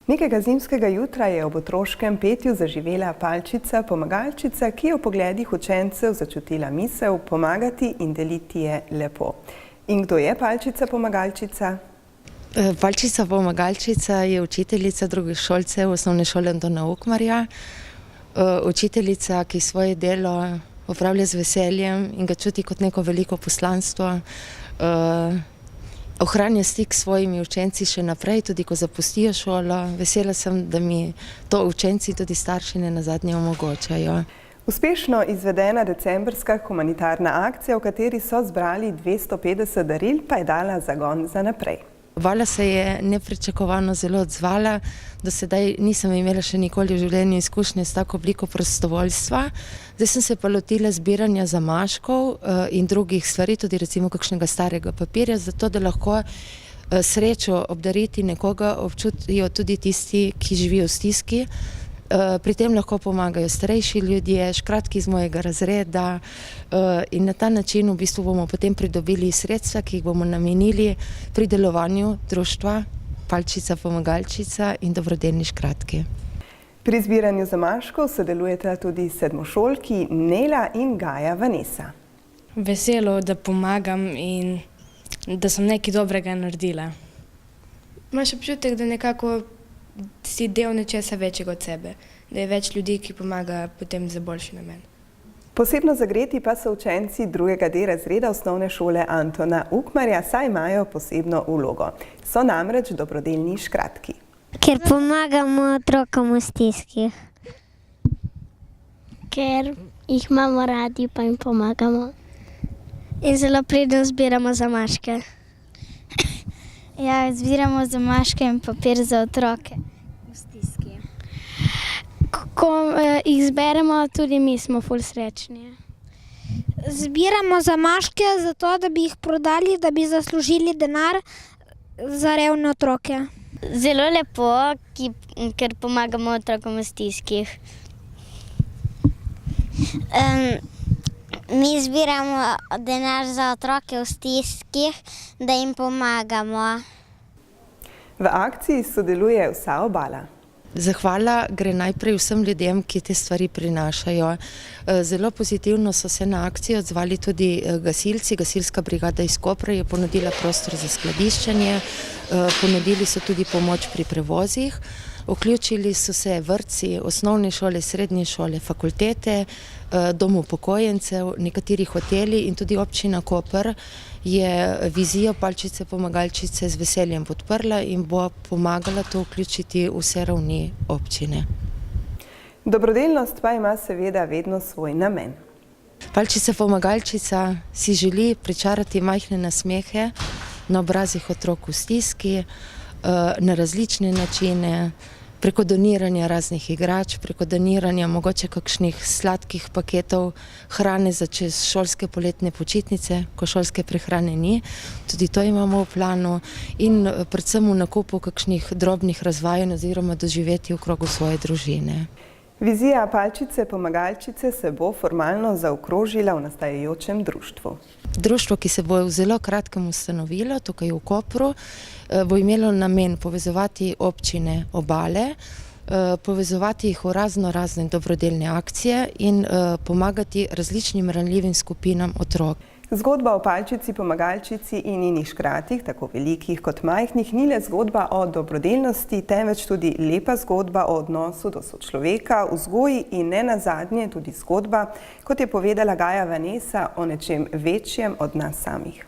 Nekega zimskega jutra je ob otroškem petju zaživela palčica, pomagalčica, ki je v pogledih učencev začutila misel pomagati in deliti je lepo. In kdo je palčica pomagalčica? Palčica pomagalčica je učiteljica drugih šolcev osnovne šole Antona Ukmarja. Učiteljica, ki svoje delo opravlja z veseljem in ga čuti kot neko veliko poslanstvo. Ohranja stik s svojimi učenci še naprej, tudi ko zapustijo šolo. Vesela sem, da mi to učenci, tudi starši nenazadnje omogočajo. Uspešno izvedena decembrska humanitarna akcija, v kateri so zbrali 250 daril, pa je dala zagon za naprej. Vala se je nepričakovano zelo odzvala. Do sedaj nisem imela še nikoli v življenju izkušnje s tako obliko prostovoljstva. Zdaj sem se pa lotila zbiranja zamaškov in drugih stvari, tudi recimo kakšnega starega papirja, zato da lahko srečo obdariti nekoga občutijo tudi tisti, ki živijo v stiski. Pri tem lahko pomagajo starejši ljudje, škratki iz mojega razreda in na ta način v bistvu bomo potem pridobili sredstva, ki jih bomo namenili pri delovanju društva Palčica pomagalčica in dobrodelni škratki. Pri zbiranju zamaškov sodelujeta tudi sedmošolki Nela in Gaja Vanesa. Veselo, da pomagam in da sem nekaj dobrega naredila. Imaš občutek, da nekako si del nečesa večjega od sebe, da je več ljudi, ki pomaga potem za boljši namen. Posebno zagreti pa so učenci 2. D razreda osnovne šole Antona Ukmarja, saj imajo posebno vlogo. So namreč dobrodelni škratki. Ker pomagamo otrokom v stiski. Ker jih imamo radi pa jim pomagamo. In zelo pridno zbiramo zamaške. Ja, zbiramo zamaške in papir za otroke v stiski. Ko jih zberemo, tudi mi smo ful srečni. Zbiramo zamaške zato, da bi jih prodali, da bi zaslužili denar za revne otroke. Zelo lepo, ker pomagamo otrokom v stiskih. Mi zbiramo denar za otroke v stiskih, da jim pomagamo. V akciji sodeluje vsa obala. Zahvala gre najprej vsem ljudem, ki te stvari prinašajo. Zelo pozitivno so se na akcijo odzvali tudi gasilci. Gasilska brigada iz Kopra je ponudila prostor za skladiščenje, ponudili so tudi pomoč pri prevozih. Vključili so se vrtci, osnovne šole, srednje šole, fakultete, dom upokojencev, nekateri hoteli in tudi občina Koper je vizijo Palčice pomagalčice z veseljem podprla in bo pomagala to vključiti vse ravni občine. Dobrodelnost pa ima seveda vedno svoj namen. Palčica pomagalčica si želi pričarati majhne nasmehe na obrazih otrok v stiski, na različne načine, preko doniranja raznih igrač, preko doniranja mogoče kakšnih sladkih paketov hrane za čez šolske poletne počitnice, ko šolske prehrane ni. Tudi to imamo v planu in predvsem v nakupu kakšnih drobnih razvajanj oziroma doživeti v krogu svoje družine. Vizija Palčice pomagalčice se bo formalno zaokrožila v nastajajočem društvu. Društvo, ki se bo v zelo kratkem ustanovilo tukaj v Kopru, bo imelo namen povezovati občine obale, povezovati jih v razne dobrodelne akcije in pomagati različnim ranljivim skupinam otrok. Zgodba o Palčici pomagalčici in njenih škratih, tako velikih kot majhnih, ni le zgodba o dobrodelnosti, temveč tudi lepa zgodba o odnosu do sočloveka, vzgoji in nenazadnje tudi zgodba, kot je povedala Gaja Vanesa, o nečem večjem od nas samih.